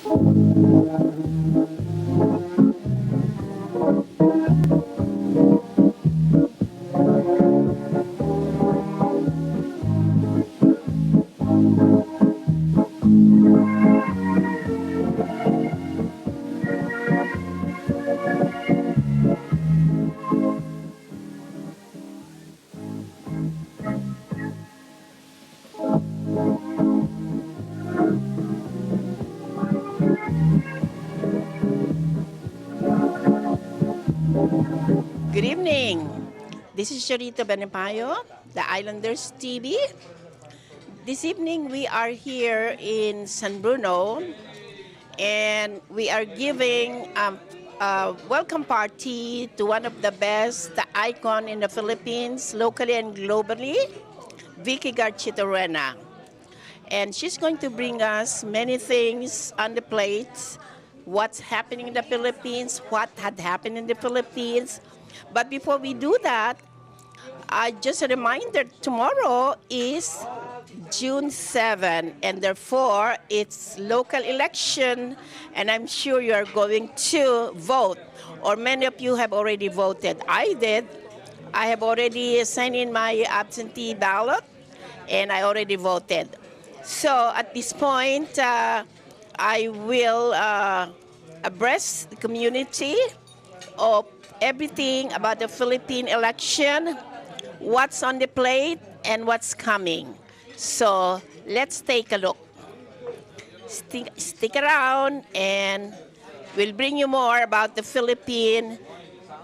Good evening. This is Charito Benepayo, the Islanders TV. This evening we are here in San Bruno and we are giving a welcome party to one of the best icon in the Philippines, locally and globally, Vicky Garchitorena. And she's going to bring us many things on the plate, what's happening in the Philippines, what had happened in the Philippines. But before we do that, just a reminder, tomorrow is June 7, and therefore it's local election, and I'm sure you are going to vote, or many of you have already voted. I did. I have already sent in my absentee ballot, and I already voted. So at this point, I will abreast the community of everything about the Philippine election, what's on the plate, and what's coming. So let's take a look. Stick around, and we'll bring you more about the Philippine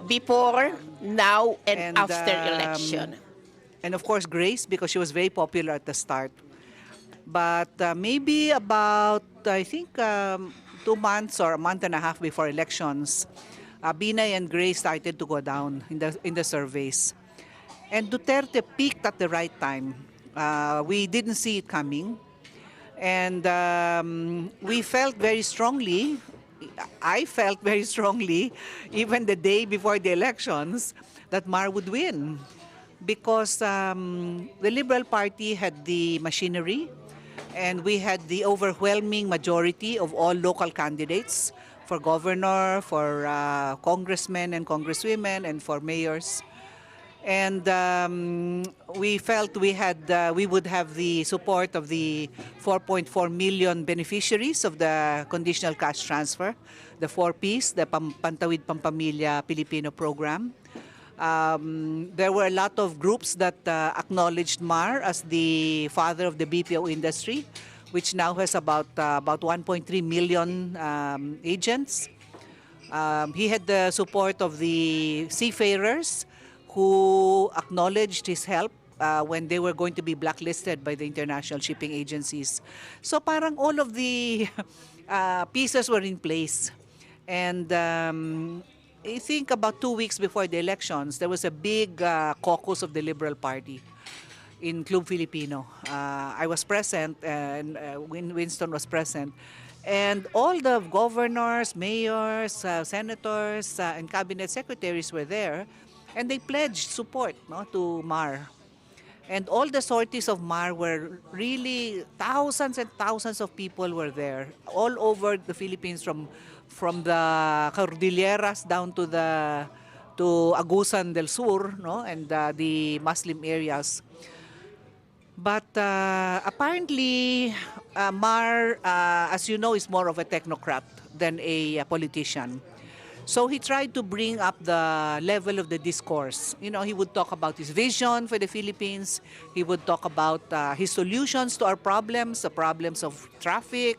before, now, and and after election. and of course Grace, because she was very popular at the start. But maybe about, I think, 2 months or a month and a half before elections, Binay and Grace started to go down in the surveys. And Duterte peaked at the right time. We didn't see it coming. And we felt very strongly, I felt very strongly, even the day before the elections, that Mar would win. Because the Liberal Party had the machinery, and we had the overwhelming majority of all local candidates for governor, for congressmen and congresswomen, and for mayors. And we felt we would have the support of the 4.4 million beneficiaries of the conditional cash transfer, the 4Ps, the Pantawid Pampamilya Pilipino program. There were a lot of groups that acknowledged Mar as the father of the BPO industry, which now has about 1.3 million agents. He had the support of the seafarers who acknowledged his help when they were going to be blacklisted by the international shipping agencies. So parang all of the pieces were in place. And I think about 2 weeks before the elections, there was a big caucus of the Liberal Party in Club Filipino. I was present, and Winston was present. And all the governors, mayors, senators, and cabinet secretaries were there, and they pledged support, no, to Mar. And all the sorties of Mar were really thousands and thousands of people were there, all over the Philippines, from the Cordilleras down to Agusan del Sur, no, and the Muslim areas. But apparently, Mar, as you know, is more of a technocrat than a politician. So he tried to bring up the level of the discourse. You know, he would talk about his vision for the Philippines. He would talk about his solutions to our problems, the problems of traffic,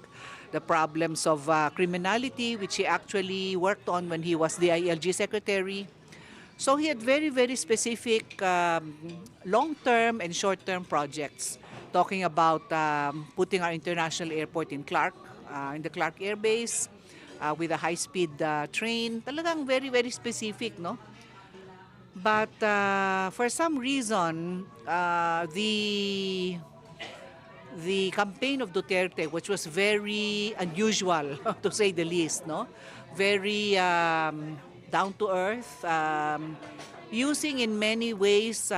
the problems of criminality, which he actually worked on when he was the ILG secretary. So he had very, very specific long-term and short-term projects, talking about putting our international airport in Clark, in the Clark Air Base, with a high-speed train. Talagang very, very specific, no? But for some reason, the campaign of Duterte, which was very unusual, to say the least, no? Very down to earth, using in many ways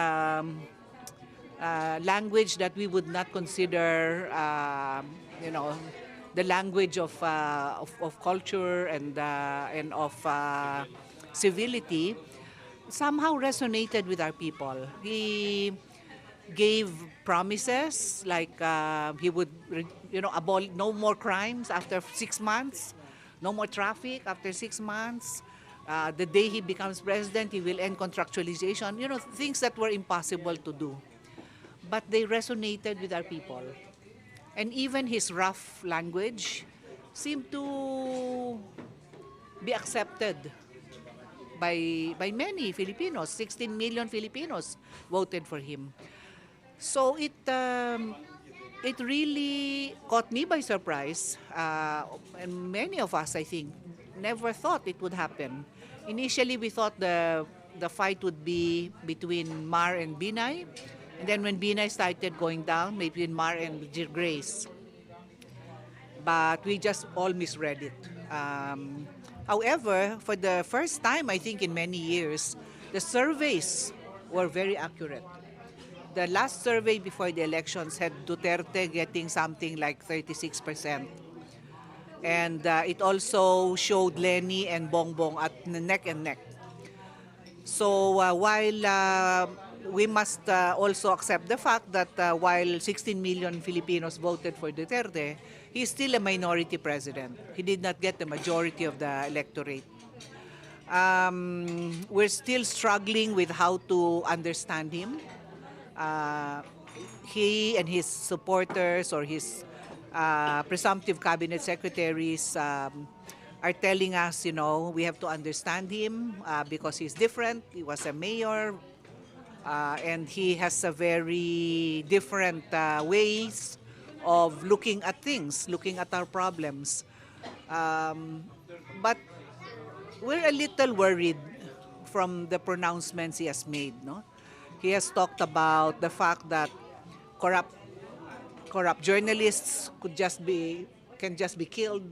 language that we would not consider, you know, the language of culture and of civility somehow resonated with our people. He gave promises like he would, abolish no more crimes after 6 months, no more traffic after 6 months. The day he becomes president, he will end contractualization. Things that were impossible to do, but they resonated with our people. And even his rough language seemed to be accepted by many Filipinos. 16 million Filipinos voted for him. So it really caught me by surprise, and many of us, I think, never thought it would happen. Initially, we thought the fight would be between Mar and Binay, and then when Binay started going down, maybe between Mar and Grace. But we just all misread it. However, for the first time, I think in many years, the surveys were very accurate. The last survey before the elections had Duterte getting something like 36%. And it also showed Lenny and Bongbong at neck and neck. So while we must also accept the fact that while 16 million Filipinos voted for Duterte, he's still a minority president. He did not get the majority of the electorate. We're still struggling with how to understand him. He and his supporters or his presumptive cabinet secretaries are telling us, we have to understand him because he's different. He was a mayor, and he has a very different ways of looking at things, looking at our problems. But we're a little worried from the pronouncements he has made. No, he has talked about the fact that corrupt journalists can just be killed,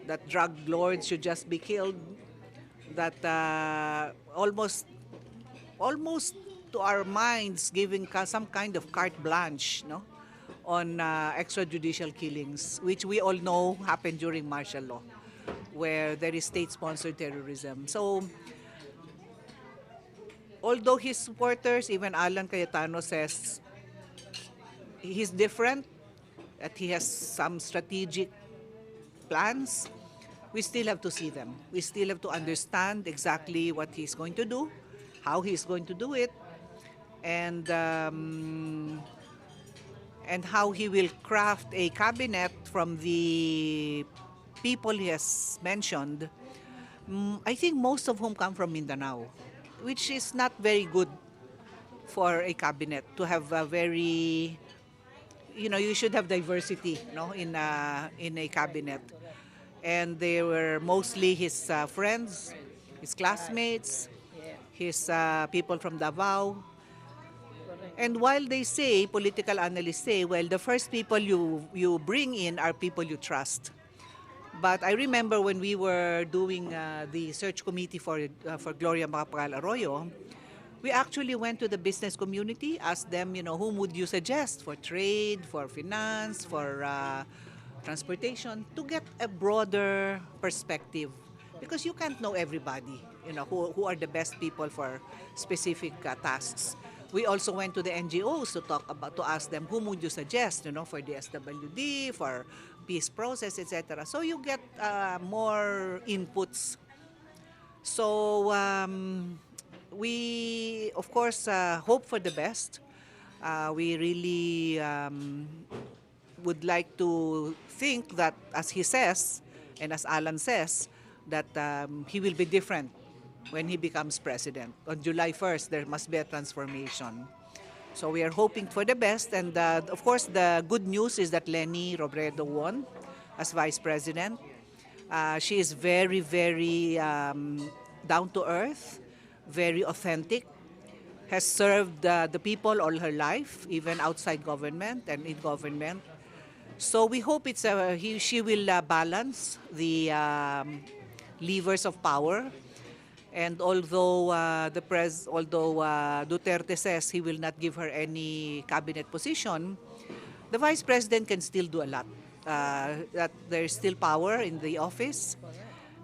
that drug lords should just be killed, that almost to our minds giving some kind of carte blanche, no, on extrajudicial killings, which we all know happened during martial law, where there is state-sponsored terrorism. So, although his supporters, even Alan Cayetano, says he's different, that he has some strategic plans, we still have to see them. We still have to understand exactly what he's going to do, how he's going to do it, and how he will craft a cabinet from the people he has mentioned. I think most of whom come from Mindanao, which is not very good for a cabinet to have a very, you should have diversity, in a cabinet. And they were mostly his friends, his classmates, his people from Davao. And while they say, political analysts say, well, the first people you bring in are people you trust. But I remember when we were doing the search committee for Gloria Macapagal Arroyo, we actually went to the business community, asked them, whom would you suggest for trade, for finance, for transportation, to get a broader perspective. Because you can't know everybody, who are the best people for specific tasks. We also went to the NGOs to ask them, whom would you suggest, for the SWD, for peace process, etc. So you get more inputs. So we, of course, hope for the best. We really would like to think that, as he says, and as Alan says, that he will be different when he becomes president. On July 1st, there must be a transformation. So we are hoping for the best. And of course, the good news is that Leni Robredo won as vice president. She is very, very down to earth, very authentic, has served the people all her life, even outside government and in government. So we hope she will balance the levers of power. And although Duterte says he will not give her any cabinet position, the vice president can still do a lot. that there's still power in the office.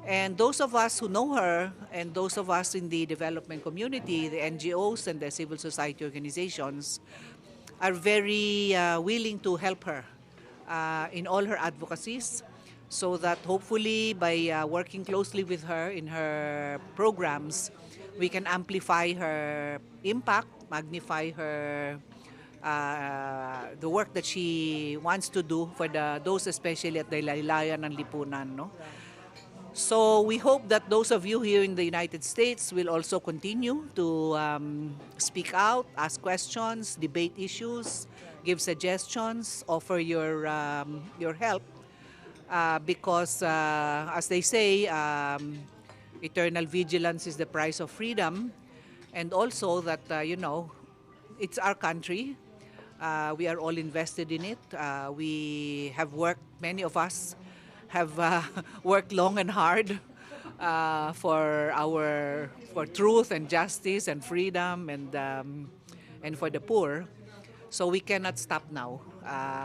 And those of us who know her and those of us in the development community, the NGOs and the civil society organizations, are very willing to help her in all her advocacies, so that hopefully by working closely with her in her programs, we can amplify her impact, magnify her the work that she wants to do for those especially at the laylayan ng lipunan, no? So we hope that those of you here in the United States will also continue to speak out, ask questions, debate issues, give suggestions, offer your help, because as they say, eternal vigilance is the price of freedom, and also that it's our country. We are all invested in it. We have worked, many of us have worked long and hard for truth and justice and freedom and for the poor. So we cannot stop now.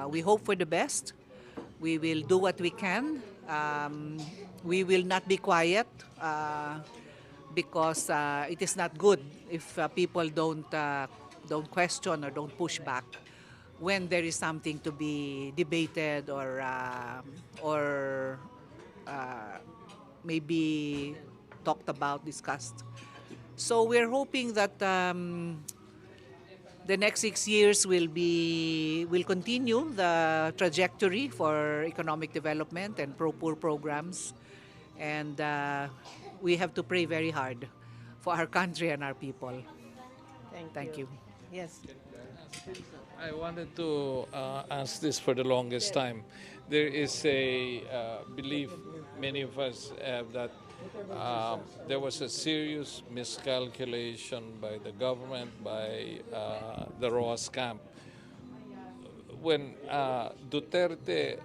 We hope for the best. We will do what we can. We will not be quiet because it is not good if people don't question or don't push back when there is something to be debated or maybe talked about, discussed. So we're hoping that the next 6 years will continue the trajectory for economic development and pro-poor programs, and we have to pray very hard for our country and our people. Thank you. Yes. I wanted to ask this for the longest time. There is a belief, many of us have, that there was a serious miscalculation by the government, by the Rojas camp. When Duterte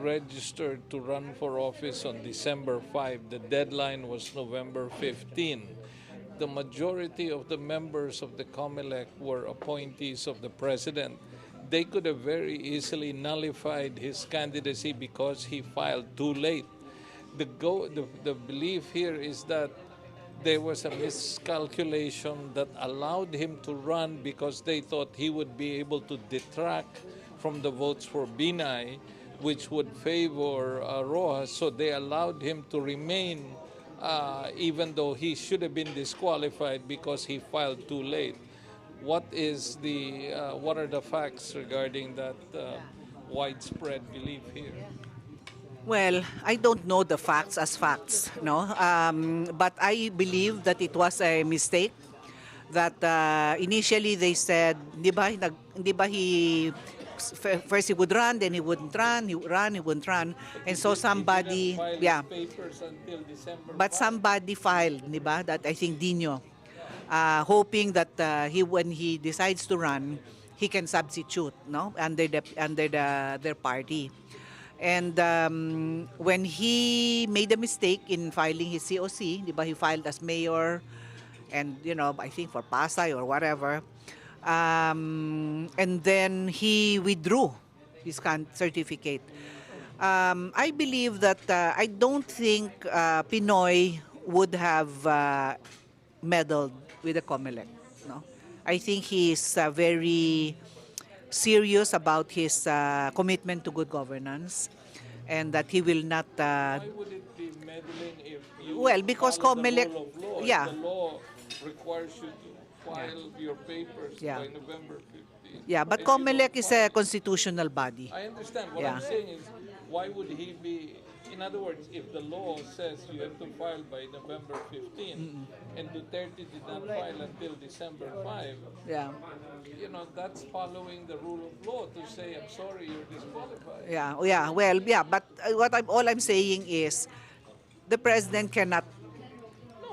registered to run for office on December 5, the deadline was November 15. The majority of the members of the COMELEC were appointees of the president. They could have very easily nullified his candidacy because he filed too late. The belief here is that there was a miscalculation that allowed him to run because they thought he would be able to detract from the votes for Binay, which would favor Rojas. So they allowed him to remain even though he should have been disqualified because he filed too late. What are the facts regarding that widespread belief here? Well, I don't know the facts as facts, no. But I believe that it was a mistake. That initially they said, di ba he first he would run, then he wouldn't run, he wouldn't run, and so somebody, yeah. But somebody filed, di ba? That I think Dino, hoping that when he decides to run, he can substitute, no, under their party. And when he made a mistake in filing his COC, di ba, he filed as mayor, and I think for Pasay or whatever, and then he withdrew his certificate. I believe that I don't think Pinoy would have meddled with the COMELEC. No, I think he's very serious about his commitment to good governance, and that he will not. Why would it be meddling if you because follow the COMELEC, rule of law? yeah. If the law requires you to file your papers by November 15. Yeah, but and you COMELEC don't is file. a constitutional body. I understand. What Yeah. I'm saying is, why would he be? In other words, if the law says you have to file by November 15, and Duterte did not file until December 5, Yeah, that's following the rule of law to say, I'm sorry, you're disqualified. yeah, yeah. Well, yeah, but all I'm saying is, the president cannot No,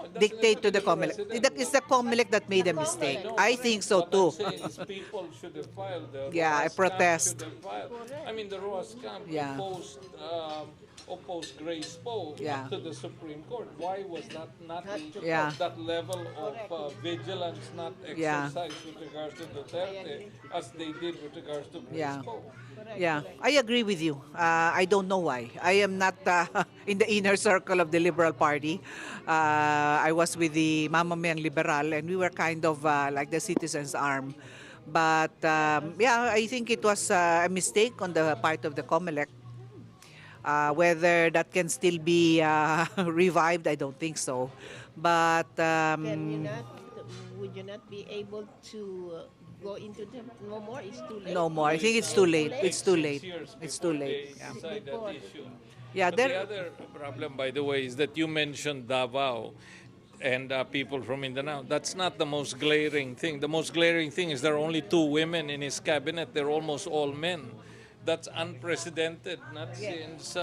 it doesn't dictate have to the be COMELEC. president. It's the COMELEC that made a mistake. No, I think so what too. I'm saying is people should have filed. The Yeah, I Rojas camp protest. should have filed. I mean, the Rojas camp Yeah. opposed opposed Grace Poe Yeah. to the Supreme Court. Why was that not Yeah. that level of vigilance not Yeah. exercised with regards to Duterte as they did with regards to Grace Yeah. Poe? Yeah, I agree with you. I don't know why. I am not in the inner circle of the Liberal Party. I was with the Mamamayan Liberal, and we were kind of like the citizens' arm. But yeah, I think it was a mistake on the part of the COMELEC. Whether that can still be revived, I don't think so. But Can you not? Would you not be able to go into them? No more. It's too late. no more. I Well, think it it's too will late. take It's too 6 late. years It's too before late. they Yeah. decide that issue. Yeah, But the there. other problem, by the way, is that you mentioned Davao and people from Mindanao. That's not the most glaring thing. The most glaring thing is there are only 2 women in his cabinet. They're almost all men. That's unprecedented. Not since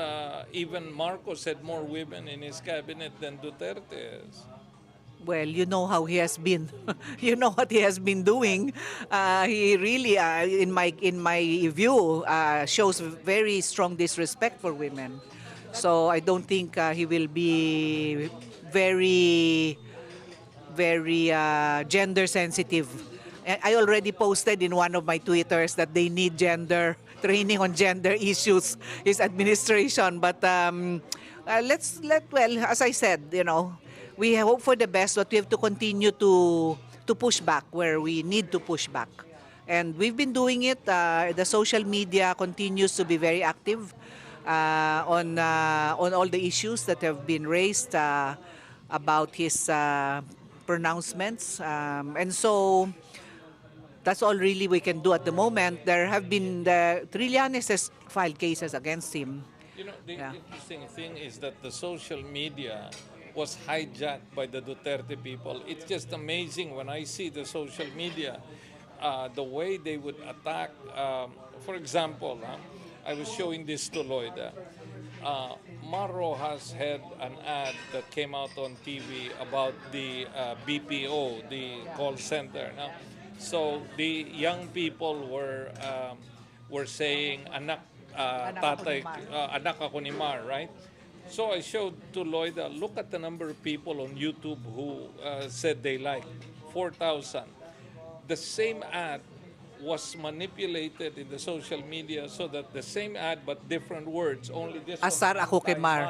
even Marcos had more women in his cabinet than Duterte has. Well, you know how he has been. You know what he has been doing. He really, in my view, shows very strong disrespect for women. So I don't think he will be very, very gender sensitive. I already posted in one of my Twitters that they need gender training on gender issues, his administration. But well, as I said, we hope for the best, but we have to continue to push back where we need to push back. And we've been doing it. The social media continues to be very active on all the issues that have been raised about his pronouncements. And so that's all really we can do at the moment. There have been Trillanes has filed cases against him. You know, the Yeah. interesting thing is that the social media was hijacked by the Duterte people. It's just amazing when I see the social media, the way they would attack. For example, I was showing this to Lloyd. Marro has had an ad that came out on TV about the BPO, the call center. No? So the young people were saying, anak, Anak ako ni tatay, Mar." anak ako ni Mar, right? So I showed to Lloyd, look at the number of people on YouTube who said they like 4,000. The same ad was manipulated in the social media so that the same ad but different words, only this one, Asar ako kay Mar.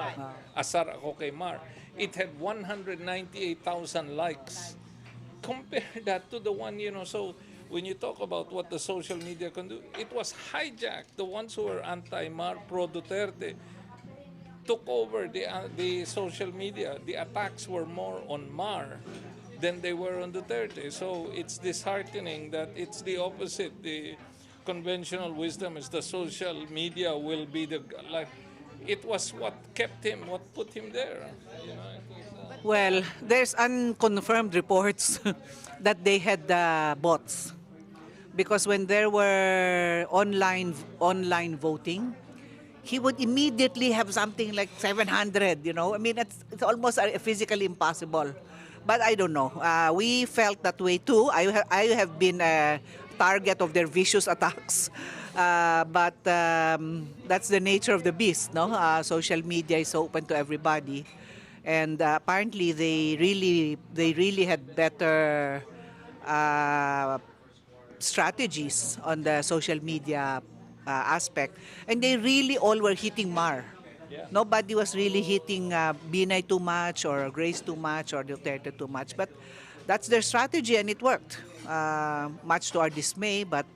Asar ako kay Mar. It had 198,000 likes. Compare that to the one, so when you talk about what the social media can do, it was hijacked. The ones who were anti-Mar, pro-Duterte, took over the social media. The attacks were more on Mar than they were on Duterte. So it's disheartening that it's the opposite. The conventional wisdom is the social media will be like. It was what kept him, what put him there. Well, there's unconfirmed reports that they had bots because when there were online voting, he would immediately have something like 700. I mean, it's almost physically impossible. But I don't know. We felt that way too. I have been a target of their vicious attacks. But that's the nature of the beast, no? Social media is open to everybody. And apparently they really had better strategies on the social media aspect, and they really all were hitting Mar. Yeah. Nobody was really hitting Binay too much or Grace too much or Duterte too much, but that's their strategy and it worked. Much to our dismay, but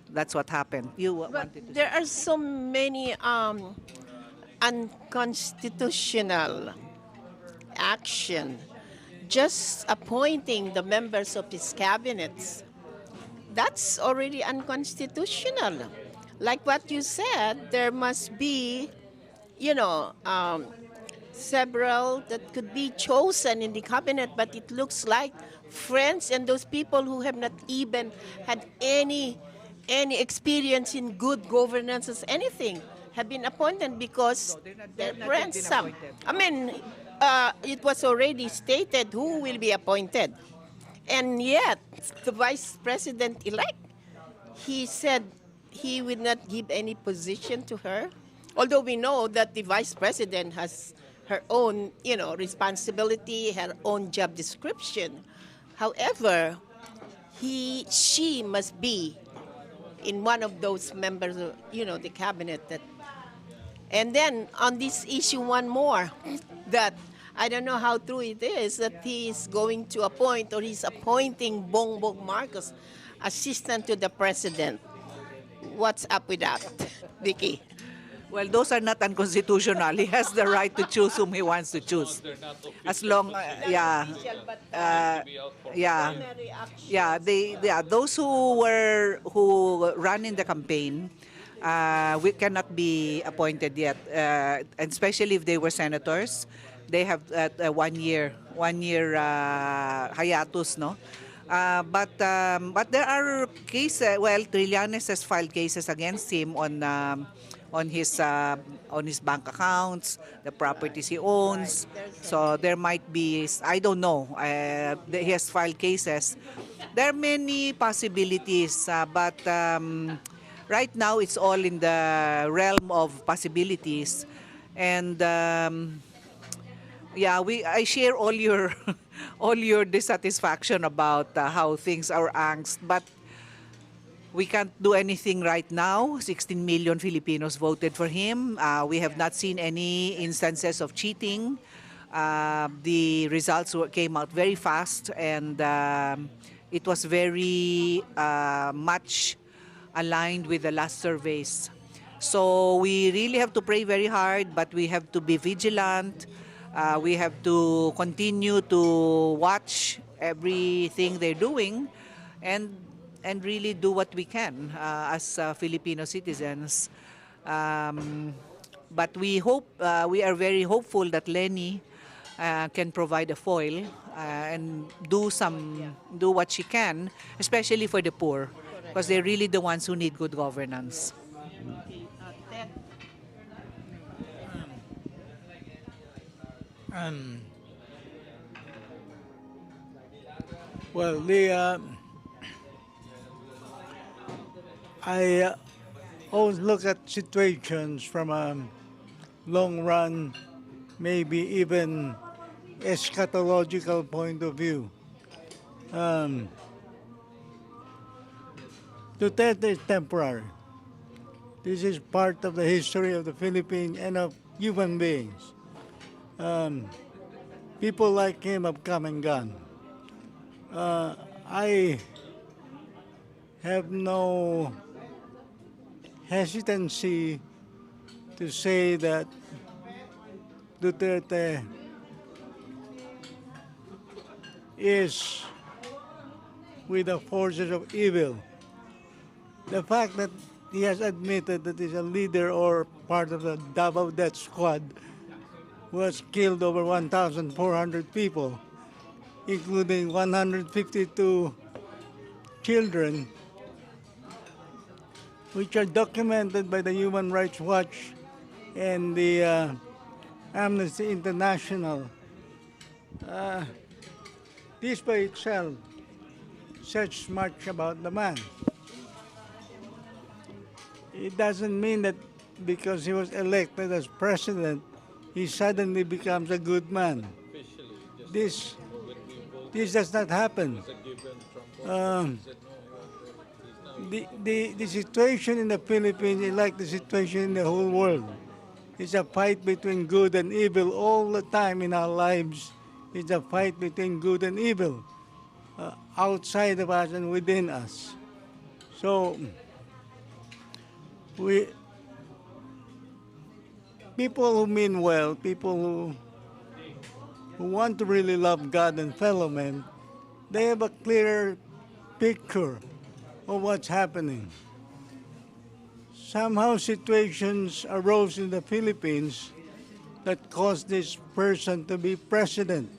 that's what happened. You But wanted to there are so many unconstitutional action. Just appointing the members of his cabinets, that's already unconstitutional. Like what you said, there must be, several that could be chosen in the cabinet, but it looks like friends and those people who have not even had any experience in good governance as anything have been appointed because they're they're not yet friends. been Some, appointed. I mean, it was already stated who will be appointed, and yet the vice president elect, he said he would not give any position to her Although we know that the vice president has her own, responsibility, her own job description. However, she must be in one of those members of, the cabinet that. And then on this issue, one more that I don't know how true it is that he is going to appoint or he's appointing Bongbong Marcos assistant to the president. What's up with that, Vicky? Well, those are not unconstitutional. He has the right to choose whom he wants to choose. They're not As official. long, yeah, uh, Be out for yeah, those who run in the campaign, we cannot be appointed yet, and especially if they were senators, they have 1 year hiatus, no. But there are cases. Well, Trillanes has filed cases against him on his bank accounts, the properties he owns. So there might be, I don't know. He has filed cases. There are many possibilities, but right now it's all in the realm of possibilities, and yeah, I share all your all your dissatisfaction about how things are angst, but we can't do anything right now. 16 million Filipinos voted for him. We have not seen any instances of cheating. The results came out very fast, and it was very much aligned with the last surveys. So we really have to pray very hard, but we have to be vigilant. We have to continue to watch everything they're doing, and really do what we can as Filipino citizens. But we are very hopeful that Lenny can provide a foil and do what she can, especially for the poor, because they're really the ones who need good governance. Well, I always look at situations from a long run, maybe even eschatological point of view. Duterte is temporary. This is part of the history of the Philippines and of human beings. People like him have come and gone. I have no hesitancy to say that Duterte is with the forces of evil. The fact that he has admitted that he's a leader or part of the Davao Death Squad who has killed over 1,400 people, including 152 children, which are documented by the Human Rights Watch and the Amnesty International. This by itself says much about the man. It doesn't mean that because he was elected as president, he suddenly becomes a good man. This does not happen. The situation in the Philippines is like the situation in the whole world. It's a fight between good and evil all the time in our lives. It's a fight between good and evil, outside of us and within us. So, people who mean well, people who want to really love God and fellow men, they have a clearer picture of what's happening. Somehow situations arose in the Philippines that caused this person to be president.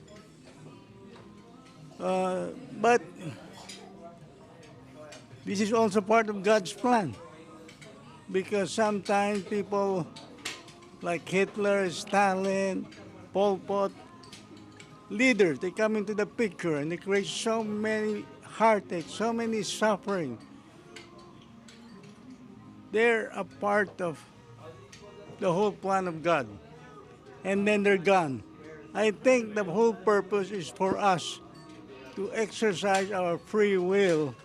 But this is also part of God's plan, because sometimes people like Hitler, Stalin, Pol Pot, leaders, they come into the picture and they create so many heartaches, so many suffering. They're a part of the whole plan of God, and then they're gone. I think the whole purpose is for us to exercise our free will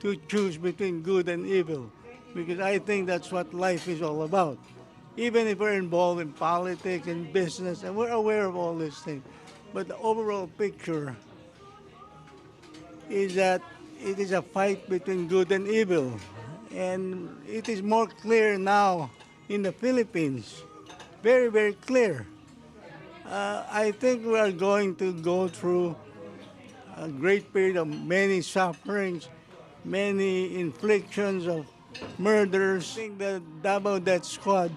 to choose between good and evil, because I think that's what life is all about. Even if we're involved in politics and business, and we're aware of all these things, but the overall picture is that it is a fight between good and evil. And it is more clear now in the Philippines. Very, very clear. I think we are going to go through a great period of many sufferings, many inflictions of murders. I think the Davao Death Squad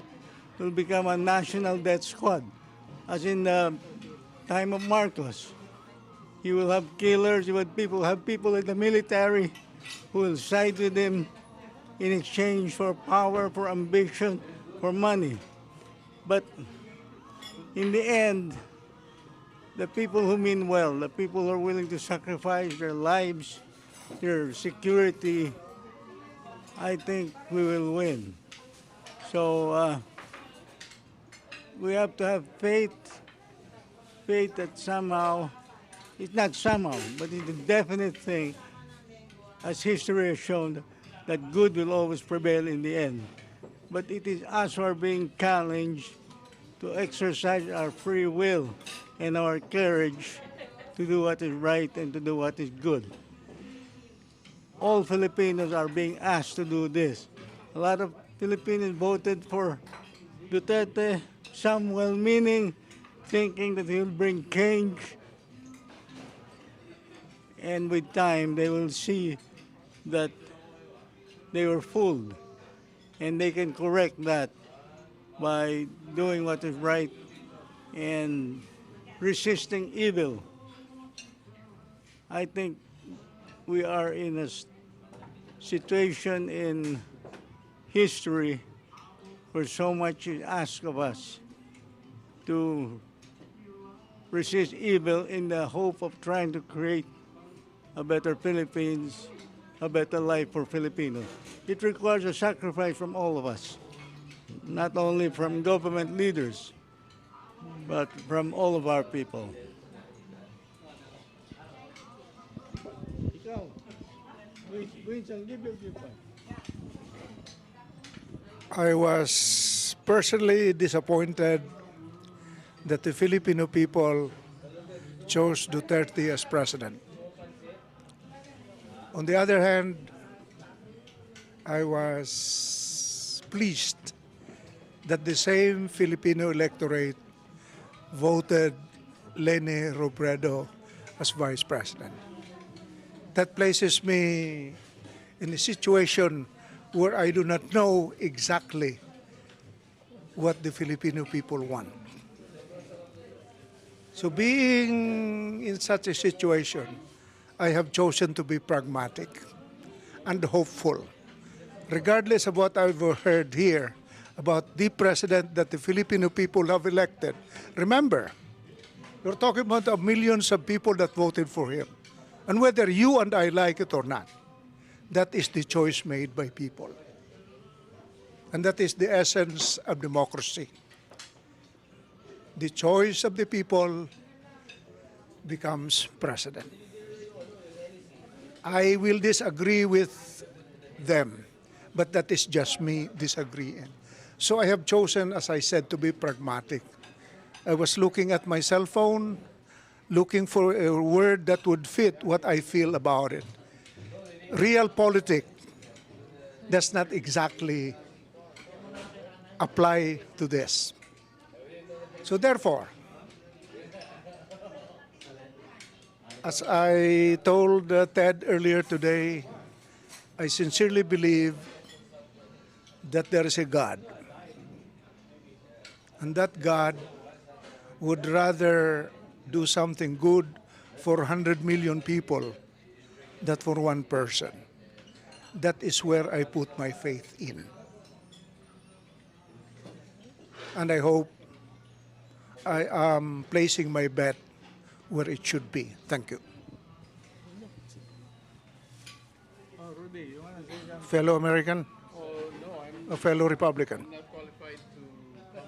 will become a national death squad, as in the time of Marcos. He will have killers, he will have people in the military who will side with him in exchange for power, for ambition, for money. But in the end, the people who mean well, the people who are willing to sacrifice their lives, their security, I think we will win. So we have to have faith that somehow, it's not somehow, but it's a definite thing, as history has shown, that good will always prevail in the end. But it is us who are being challenged to exercise our free will and our courage to do what is right and to do what is good. All Filipinos are being asked to do this. A lot of Filipinos voted for Duterte, some well-meaning, thinking that he'll bring change. And with time, they will see that they were fooled. And they can correct that by doing what is right and resisting evil. I think we are in a situation in history where so much is asked of us to resist evil in the hope of trying to create a better Philippines, a better life for Filipinos. It requires a sacrifice from all of us, not only from government leaders, but from all of our people. I was personally disappointed that the Filipino people chose Duterte as president. On the other hand, I was pleased that the same Filipino electorate voted Leni Robredo as vice president. That places me in a situation where I do not know exactly what the Filipino people want. So being in such a situation, I have chosen to be pragmatic and hopeful. Regardless of what I've heard here about the president that the Filipino people have elected, remember, we're talking about the millions of people that voted for him. And whether you and I like it or not, that is the choice made by people. And that is the essence of democracy. The choice of the people becomes president. I will disagree with them, but that is just me disagreeing. So I have chosen, as I said, to be pragmatic. I was looking at my cell phone, looking for a word that would fit what I feel about it. Realpolitik does not exactly apply to this. So therefore, as I told Ted earlier today, I sincerely believe that there is a God. And that God would rather do something good for 100 million people than for one person. That is where I put my faith in. And I hope I am placing my bet where it should be. Thank you. Fellow American? Oh, no, I'm A fellow Republican? not qualified to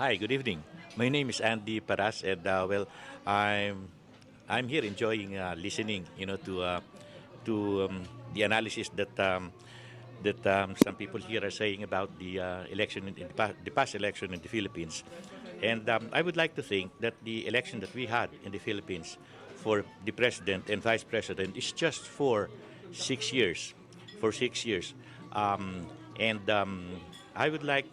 Hi, good evening. My name is Andy Paras, and well, I'm I'm here enjoying listening, to the analysis that some people here are saying about the election the past election in the Philippines, and I would like to think that the election that we had in the Philippines for the president and vice president is just for 6 years, and I would like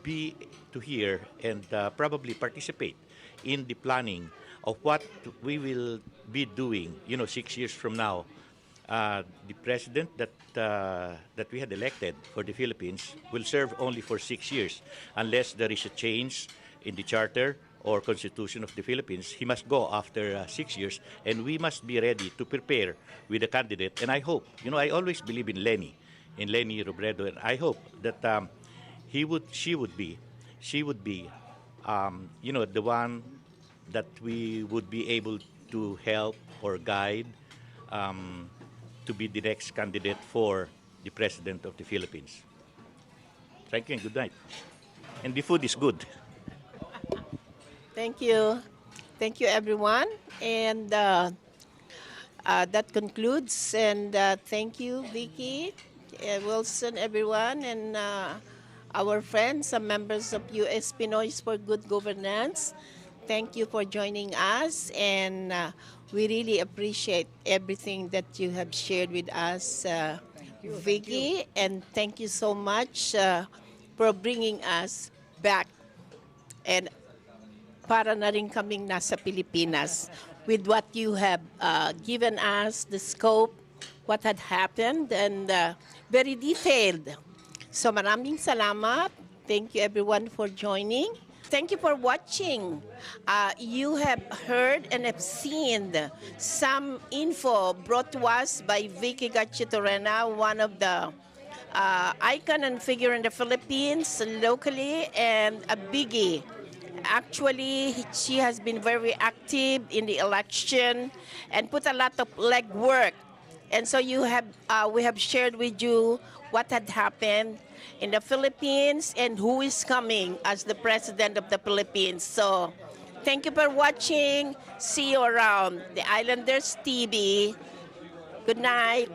be to hear and probably participate in the planning of what we will be doing, 6 years from now. The president that we had elected for the Philippines will serve only for 6 years, unless there is a change in the charter or constitution of the Philippines. He must go after 6 years, and we must be ready to prepare with a candidate. And I hope, I always believe in Lenny Robredo, and I hope that he would, she would be, the one that we would be able to help or guide um, to be the next candidate for the president of the Philippines. Thank you and good night. And the food is good. Thank you. Thank you, everyone. And that concludes. And thank you, Vicky, Wilson, everyone, and our friends, some members of USP4GG Governance. Thank you for joining us, and we really appreciate everything that you have shared with us, Vicky, and thank you so much for bringing us back and para na rin kaming nasa Pilipinas with what you have given us, the scope, what had happened, and very detailed. So maraming salamat. Thank you everyone for joining. Thank you for watching. You have heard and have seen some info brought to us by Victoria Garchitorena, one of the icon and figure in the Philippines locally, and a biggie. Actually, she has been very active in the election and put a lot of legwork. And so we have shared with you what had happened in the Philippines and who is coming as the president of the Philippines. So thank you for watching. See you around the Islanders TV. Good night.